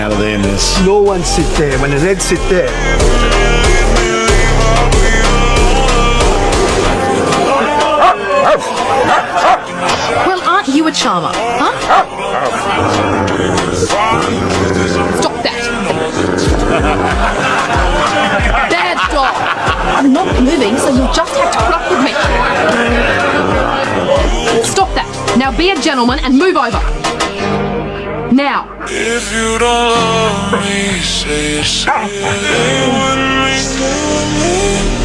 out of there in this. No one sit there. When the Reds sit there. Well, aren't you a charmer, huh? Stop that. Bad dog. I'm not moving, so you'll just have to put up with me. Stop that. Now be a gentleman and move over. Now. If you don't love me, say it with me.